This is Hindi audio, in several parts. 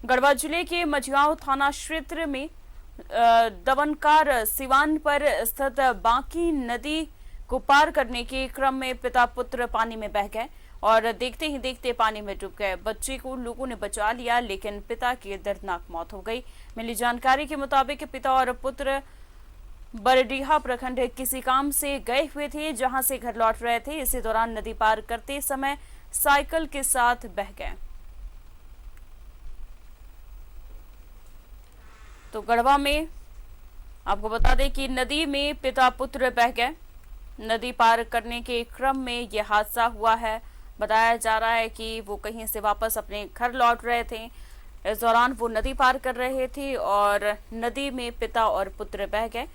गढ़वा जिले के मझगांव थाना क्षेत्र में दवनकार सिवान पर स्थित बांकी नदी को पार करने के क्रम में पिता पुत्र पानी में बह गए और देखते ही देखते पानी में डूब गए। बच्चे को लोगों ने बचा लिया, लेकिन पिता की दर्दनाक मौत हो गई। मिली जानकारी के मुताबिक पिता और पुत्र बरडीहा प्रखंड किसी काम से गए हुए थे, जहां से घर लौट रहे थे। इसी दौरान नदी पार करते समय साइकिल के साथ बह गए। तो गढ़वा में आपको बता दें कि नदी में पिता पुत्र बह गए। नदी पार करने के क्रम में यह हादसा हुआ है। बताया जा रहा है कि वो कहीं से वापस अपने घर लौट रहे थे। इस दौरान वो नदी पार कर रहे थे और नदी में पिता और पुत्र बह गए।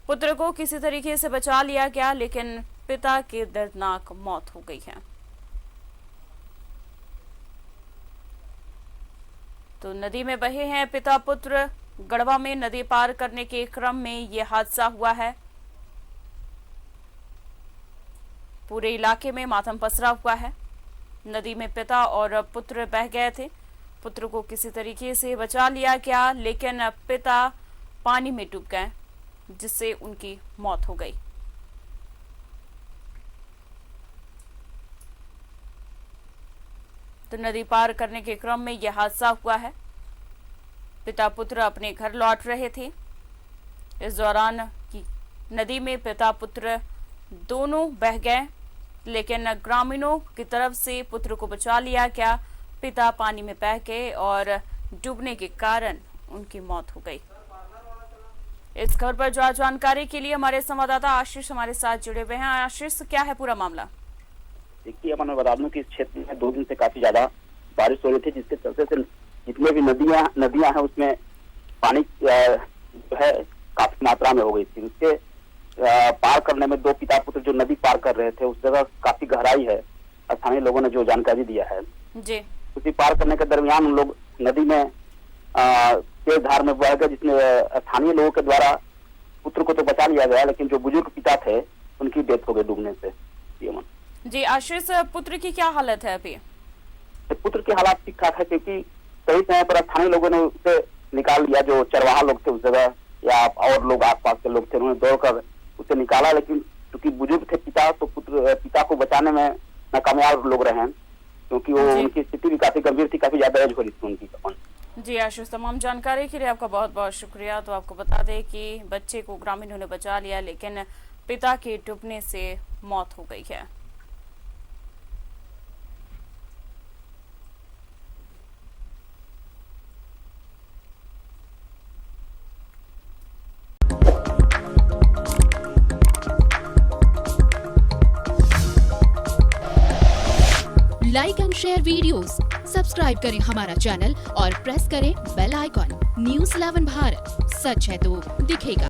पुत्र को किसी तरीके से बचा लिया गया, लेकिन पिता की दर्दनाक मौत हो गई है। तो नदी में बहे हैं पिता पुत्र। गढ़वा में नदी पार करने के क्रम में यह हादसा हुआ है। पूरे इलाके में मातम पसरा हुआ है। नदी में पिता और पुत्र बह गए थे। पुत्र को किसी तरीके से बचा लिया गया, लेकिन पिता पानी में डूब गए, जिससे उनकी मौत हो गई। तो नदी पार करने के क्रम में यह हादसा हुआ है। पिता पुत्र अपने घर लौट रहे थे। इस दौरान नदी में पिता पुत्र दोनों बह गए, लेकिन ग्रामीणों की तरफ से पुत्र को बचा लिया गया। पिता पानी में बह गए और डूबने के कारण उनकी मौत हो गई। इस खबर पर ज्यादा जानकारी के लिए हमारे संवाददाता आशीष हमारे साथ जुड़े हुए हैं। आशीष, क्या है पूरा मामला? देखिए, मैं बता दूं कि इस क्षेत्र में 2 दिन से काफी ज्यादा बारिश हो रही थी, जिसके चलते से जितने भी नदियां हैं उसमें पानी जो है काफी मात्रा में हो गई थी। उसके पार करने में 2 पिता पुत्र जो नदी पार कर रहे थे, उस जगह काफी गहराई है। स्थानीय लोगों ने जो जानकारी दिया है जी, उसी पार करने के दरमियान उन लोग नदी में तेज धार में बह गए, जिसमें स्थानीय लोगों के द्वारा पुत्र को तो बचा लिया गया, लेकिन जो बुजुर्ग पिता थे उनकी डेथ हो गई डूबने से। जी आशीष, पुत्र की क्या हालत है अभी? पुत्र की हालत ठीक ठाक है, क्योंकि सही समय पर स्थानीय लोगों ने उसे निकाल लिया। जो चरवाहा लोग थे उस जगह या और लोग आसपास के लोग थे, उन्होंने दौड़कर उसे निकाला, लेकिन क्योंकि बुजुर्ग थे पिता, तो पिता को बचाने में नाकामयाब लोग रहे हैं, क्योंकि वो उनकी स्थिति भी काफी गंभीर थी, काफी ज्यादा एज हो रही थी उनकी। जी आशीष, तमाम जानकारी के लिए आपका बहुत बहुत शुक्रिया। तो आपको बता दें कि बच्चे को ग्रामीणों ने बचा लिया, लेकिन पिता के डूबने से मौत हो गई है। Like and share videos, subscribe करें हमारा चैनल और प्रेस करें बेल आइकॉन। न्यूज़ 11 भारत, सच है तो दिखेगा।